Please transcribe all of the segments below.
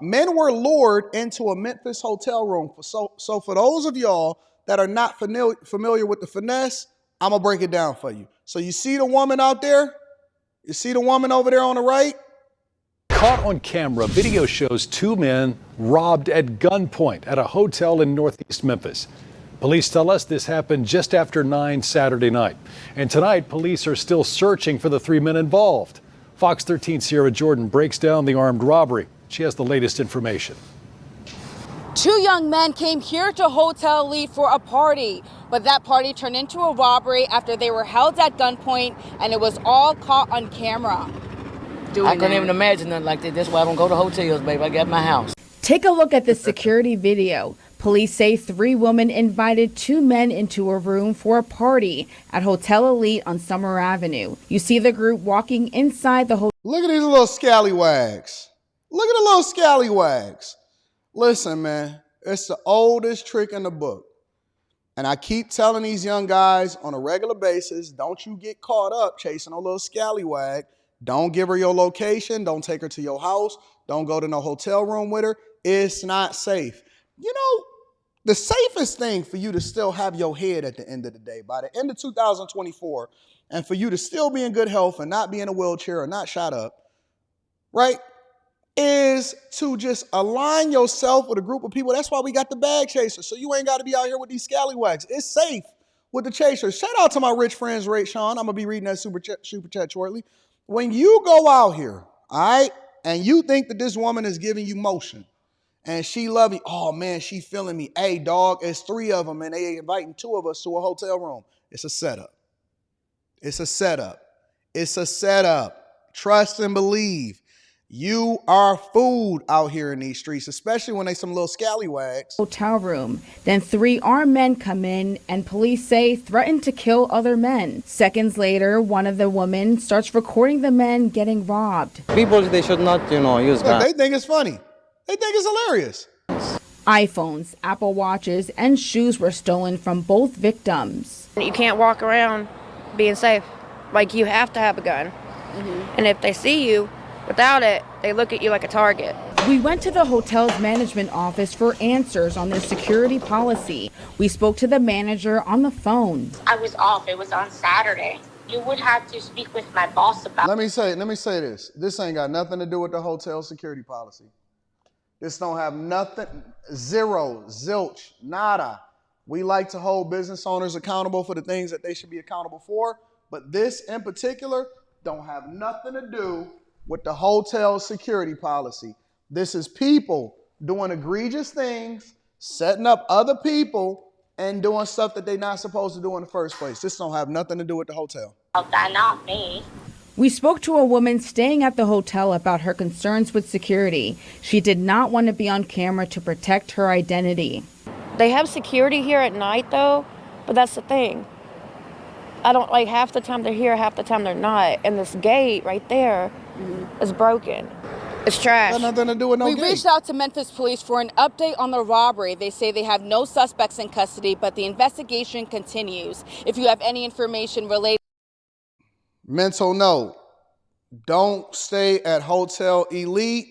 Men were lured into a Memphis hotel room. So for those of y'all that are not familiar with the finesse, I'm going to break it down for you. So you see the woman out there? You see the woman over there on the right? Caught on camera, video shows two men robbed at gunpoint at a hotel in northeast Memphis. Police tell us this happened just after 9 Saturday night. And tonight, police are still searching for the three men involved. Fox 13's Sierra Jordan breaks down the armed robbery. She has the latest information. Two young men came here to Hotel Elite for a party, but that party turned into a robbery after they were held at gunpoint, and it was all caught on camera. I couldn't even imagine nothing like that. That's why I don't go to hotels, baby. I got my house. Take a look at the security video. Police say three women invited two men into a room for a party at Hotel Elite on Summer Avenue. You see the group walking inside the hotel. Look at these little scallywags. Look at the little scallywags. Listen, man, it's the oldest trick in the book. And I keep telling these young guys on a regular basis, don't you get caught up chasing a little scallywag. Don't give her your location. Don't take her to your house. Don't go to no hotel room with her. It's not safe. You know, the safest thing for you to still have your head at the end of the day, by the end of 2024, and for you to still be in good health and not be in a wheelchair or not shot up, right, is to just align yourself with a group of people. That's why we got the bag chasers. So you ain't got to be out here with these scallywags. It's safe with the chasers. Shout out to my rich friends, Ray Sean. I'm going to be reading that super chat shortly. When you go out here, all right, and you think that this woman is giving you motion, and she love you, oh man, she feeling me. Hey, dog, it's three of them, and they inviting two of us to a hotel room. It's a setup. It's a setup. It's a setup. Trust and believe. You are food out here in these streets, especially when they some little scallywags. Hotel room. Then three armed men come in and police say threatened to kill other men. Seconds later, one of the women starts recording the men getting robbed. People, they should not, use guns. They think it's funny. They think it's hilarious. iPhones, Apple Watches, and shoes were stolen from both victims. You can't walk around being safe. Like, you have to have a gun. And if they see you without it, they look at you like a target. We went to the hotel's management office for answers on their security policy. We spoke to the manager on the phone. I was off. It was on Saturday. You would have to speak with my boss about it. Let me say this. This ain't got nothing to do with the hotel security policy. This don't have nothing, zero, zilch, nada. We like to hold business owners accountable for the things that they should be accountable for, but this in particular don't have nothing to do with the hotel security policy. This is people doing egregious things, setting up other people, and doing stuff that they're not supposed to do in the first place. This don't have nothing to do with the hotel. That, not me. We spoke to a woman staying at the hotel about her concerns with security. She did not want to be on camera to protect her identity. They have security here at night, though, but that's the thing. I don't, like, half the time they're here, half the time they're not. And this gate right there is broken. It's trash. Got nothing to do with no We gate. reached out to Memphis police for an update on the robbery. They say they have no suspects in custody, but the investigation continues. If you have any information related. Mental note, don't stay at Hotel Elite.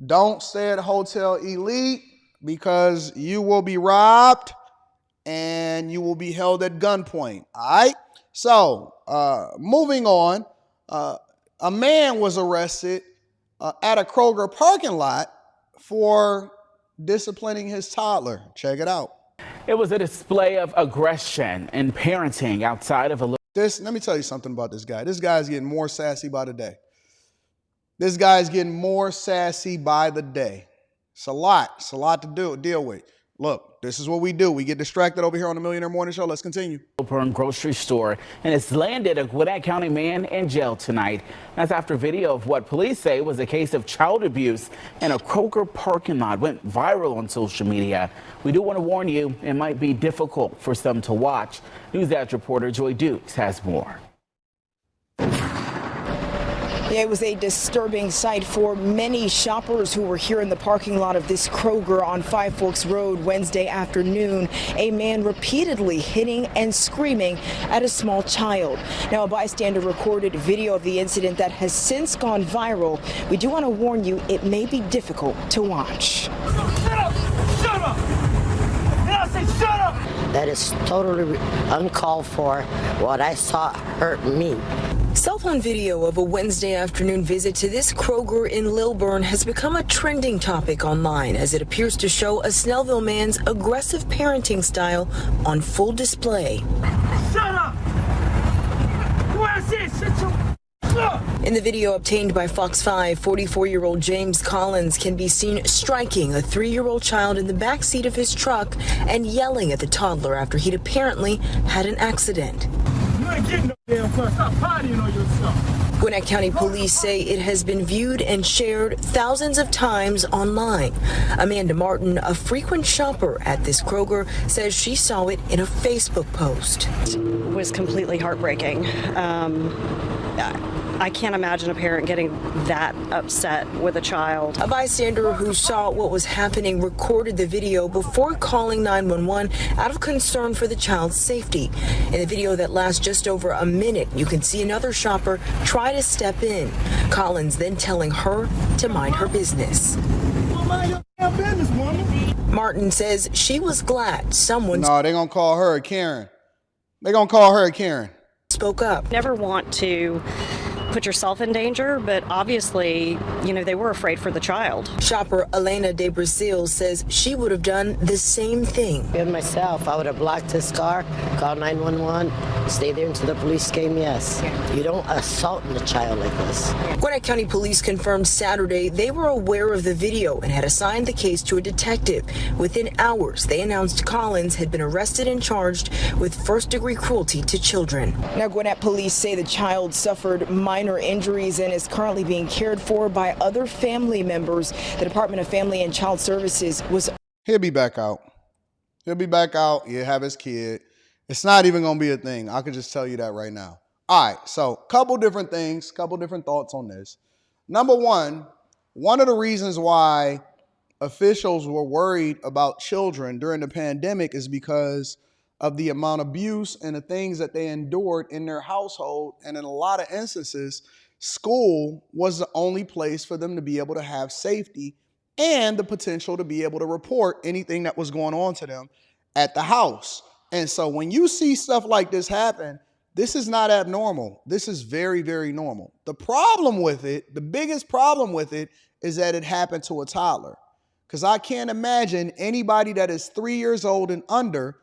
Don't stay at Hotel Elite because you will be robbed and you will be held at gunpoint. All right? So, moving on, a man was arrested at a Kroger parking lot for disciplining his toddler. Check it out. It was a display of aggression and parenting outside of a... Let me tell you something about this guy. This guy's getting more sassy by the day. This guy's getting more sassy by the day. It's a lot to deal with. Look, this is what we do. We get distracted over here on the Millionaire Morning Show. Let's continue. Grocery store, and it's landed a Gwinnett County man in jail tonight. That's after video of what police say was a case of child abuse in a Kroger parking lot went viral on social media. We do want to warn you, it might be difficult for some to watch. News Edge reporter Joy Dukes has more. The Yeah, it was a disturbing sight for many shoppers who were here in the parking lot of this Kroger on Five Forks Road Wednesday afternoon. A man repeatedly hitting and screaming at a small child. Now, a bystander recorded video of the incident that has since gone viral. We do want to warn you, it may be difficult to watch. Shut up! Shut up! I say shut up! That is totally uncalled for. What I saw hurt me. Cell phone video of a Wednesday afternoon visit to this Kroger in Lilburn has become a trending topic online as it appears to show a Snellville man's aggressive parenting style on full display. Shut up! What I said, shut your... In the video obtained by Fox 5, 44-year-old James Collins can be seen striking a 3-year-old child in the back seat of his truck and yelling at the toddler after he'd apparently had an accident. You ain't getting no damn car. Stop partying on yourself. Gwinnett County Police say it has been viewed and shared thousands of times online. Amanda Martin, a frequent shopper at this Kroger, says she saw it in a Facebook post. It was completely heartbreaking. I can't imagine a parent getting that upset with a child. A bystander who saw what was happening recorded the video before calling 911 out of concern for the child's safety. In the video that lasts just over a minute, you can see another shopper try to step in. Collins then telling her to mind her business. Well, mind your damn business, woman. Martin says she was glad someone No, they're going to call her a Karen. They're going to call her a Karen. Spoke up. Never want to put yourself in danger, but obviously, they were afraid for the child. Shopper Elena de Brazil says she would have done the same thing. And myself, I would have blocked his car, called 911, stay there until the police came, yes. You don't assault a child like this. Gwinnett County Police confirmed Saturday they were aware of the video and had assigned the case to a detective. Within hours, they announced Collins had been arrested and charged with first-degree cruelty to children. Now, Gwinnett police say the child suffered minor injuries and is currently being cared for by other family members. The Department of Family and Child Services was... He'll be back out. He'll be back out. He'll have his kid. It's not even going to be a thing. I can just tell you that right now. All right, so couple different things, couple different thoughts on this. Number one of the reasons why officials were worried about children during the pandemic is because of the amount of abuse and the things that they endured in their household. And in a lot of instances, school was the only place for them to be able to have safety and the potential to be able to report anything that was going on to them at the house. And so when you see stuff like this happen, this is not abnormal. This is very, very normal. The problem with it, the biggest problem with it, is that it happened to a toddler. Because I can't imagine anybody that is 3 years old and under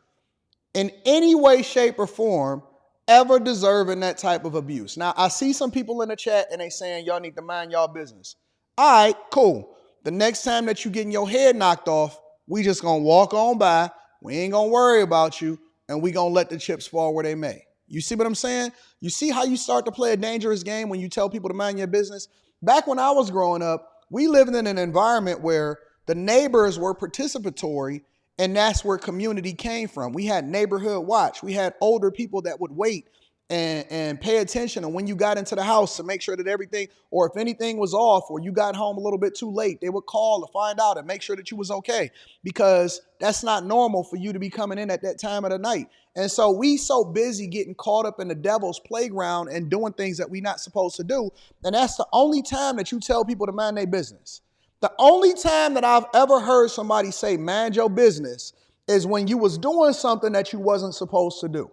in any way, shape, or form ever deserving that type of abuse. Now, I see some people in the chat and they saying y'all need to mind y'all business. All right, cool. The next time that you getting your head knocked off, we just gonna walk on by. We ain't gonna worry about you, and we gonna let the chips fall where they may. You see what I'm saying? You see how you start to play a dangerous game when you tell people to mind your business? Back when I was growing up, we lived in an environment where the neighbors were participatory, and that's where community came from. We had neighborhood watch. We had older people that would wait and pay attention. And when you got into the house to make sure that everything, or if anything was off, or you got home a little bit too late, they would call to find out and make sure that you was okay, because that's not normal for you to be coming in at that time of the night. And so we so busy getting caught up in the devil's playground and doing things that we're not supposed to do. And that's the only time that you tell people to mind their business. The only time that I've ever heard somebody say, mind your business, is when you was doing something that you wasn't supposed to do.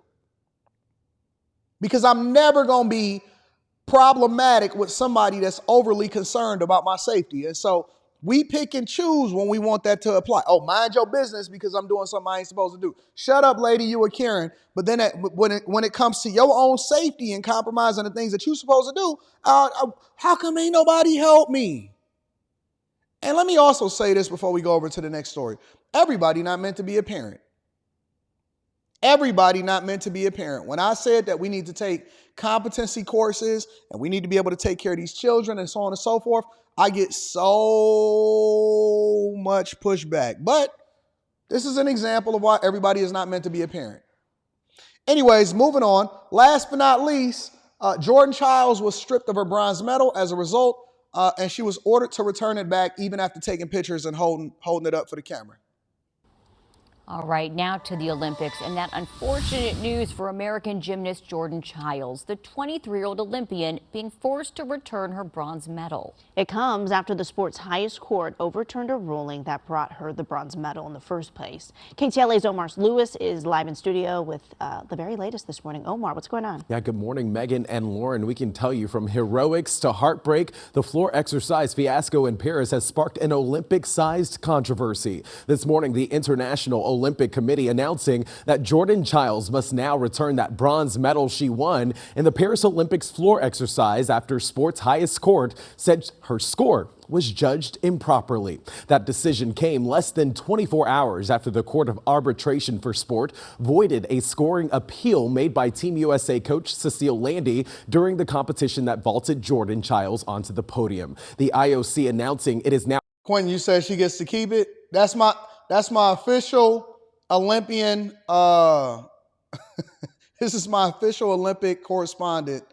Because I'm never going to be problematic with somebody that's overly concerned about my safety. And so we pick and choose when we want that to apply. Oh, mind your business because I'm doing something I ain't supposed to do. Shut up, lady, you a Karen. But then when it comes to your own safety and compromising the things that you're supposed to do, how come ain't nobody help me? And let me also say this before we go over to the next story. Everybody not meant to be a parent. Everybody not meant to be a parent. When I said that we need to take competency courses and we need to be able to take care of these children and so on and so forth, I get so much pushback. But this is an example of why everybody is not meant to be a parent. Anyways, moving on. Last but not least, Jordan Chiles was stripped of her bronze medal as a result, and she was ordered to return it back even after taking pictures and holding it up for the camera. All right, now to the Olympics and that unfortunate news for American gymnast Jordan Chiles, the 23-year-old Olympian being forced to return her bronze medal. It comes after the sport's highest court overturned a ruling that brought her the bronze medal in the first place. KTLA's Omar Lewis is live in studio with the very latest this morning. Omar, what's going on? Yeah, good morning, Megan and Lauren. We can tell you from heroics to heartbreak, the floor exercise fiasco in Paris has sparked an Olympic-sized controversy. This morning, the International Olympic Committee announcing that Jordan Chiles must now return that bronze medal she won in the Paris Olympics floor exercise after sport's highest court said her score was judged improperly. That decision came less than 24 hours after the Court of Arbitration for Sport voided a scoring appeal made by Team USA coach Cecile Landy during the competition that vaulted Jordan Chiles onto the podium. The IOC announcing it is now. Quentin, you said she gets to keep it. That's my official Olympian. This is my official Olympic correspondent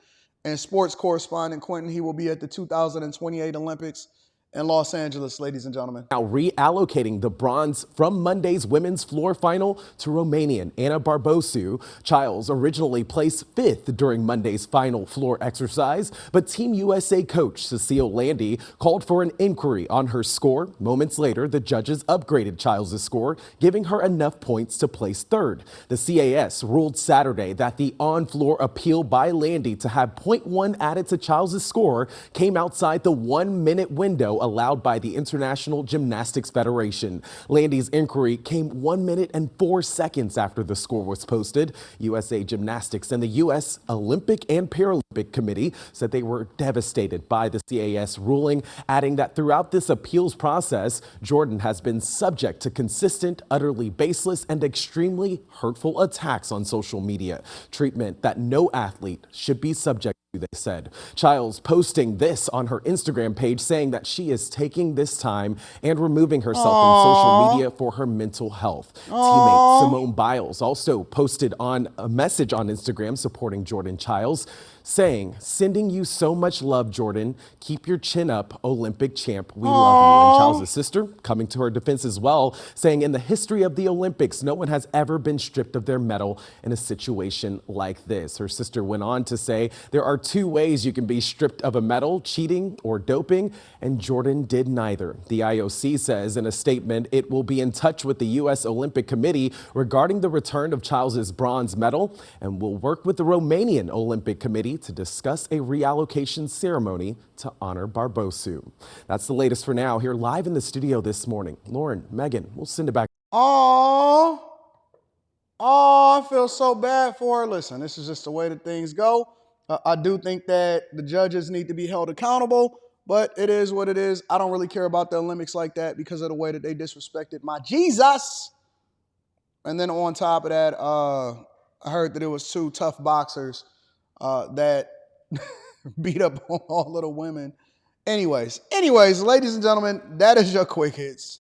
and sports correspondent, Quentin. He will be at the 2028 Olympics in Los Angeles, ladies and gentlemen. Now reallocating the bronze from Monday's women's floor final to Romanian Ana Barbosу. Chiles originally placed 5th during Monday's final floor exercise, but Team USA coach Cecile Landy called for an inquiry on her score. Moments later, the judges upgraded Chiles' score, giving her enough points to place 3rd. The CAS ruled Saturday that the on-floor appeal by Landy to have 0.1 added to Chiles' score came outside the 1-minute window allowed by the International Gymnastics Federation. Landy's inquiry came 1 minute and 4 seconds after the score was posted. USA Gymnastics and the U.S. Olympic and Paralympic Committee said they were devastated by the CAS ruling, adding that throughout this appeals process, Jordan has been subject to consistent, utterly baseless, and extremely hurtful attacks on social media, treatment that no athlete should be subject to, they said. Chiles posting this on her Instagram page, saying that she is taking this time and removing herself from social media for her mental health. Teammate Simone Biles also posted on a message on Instagram supporting Jordan Chiles, saying, "Sending you so much love, Jordan. Keep your chin up, Olympic champ. We love you." And Chiles' sister coming to her defense as well, saying, "In the history of the Olympics, no one has ever been stripped of their medal in a situation like this." Her sister went on to say, "There are 2 ways you can be stripped of a medal, cheating or doping, and Jordan did neither." The IOC says in a statement it will be in touch with the U.S. Olympic Committee regarding the return of Chiles' bronze medal and will work with the Romanian Olympic Committee to discuss a reallocation ceremony to honor Barbossu. That's the latest for now. Here live in the studio this morning, Lauren, Megan, we'll send it back. I feel so bad for her. Listen, this is just the way that things go. I do think that the judges need to be held accountable, but it is what it is. I don't really care about the Olympics like that because of the way that they disrespected my Jesus. And then on top of that, I heard that it was 2 tough boxers that beat up on all of the women. Anyways, ladies and gentlemen, that is your quick hits.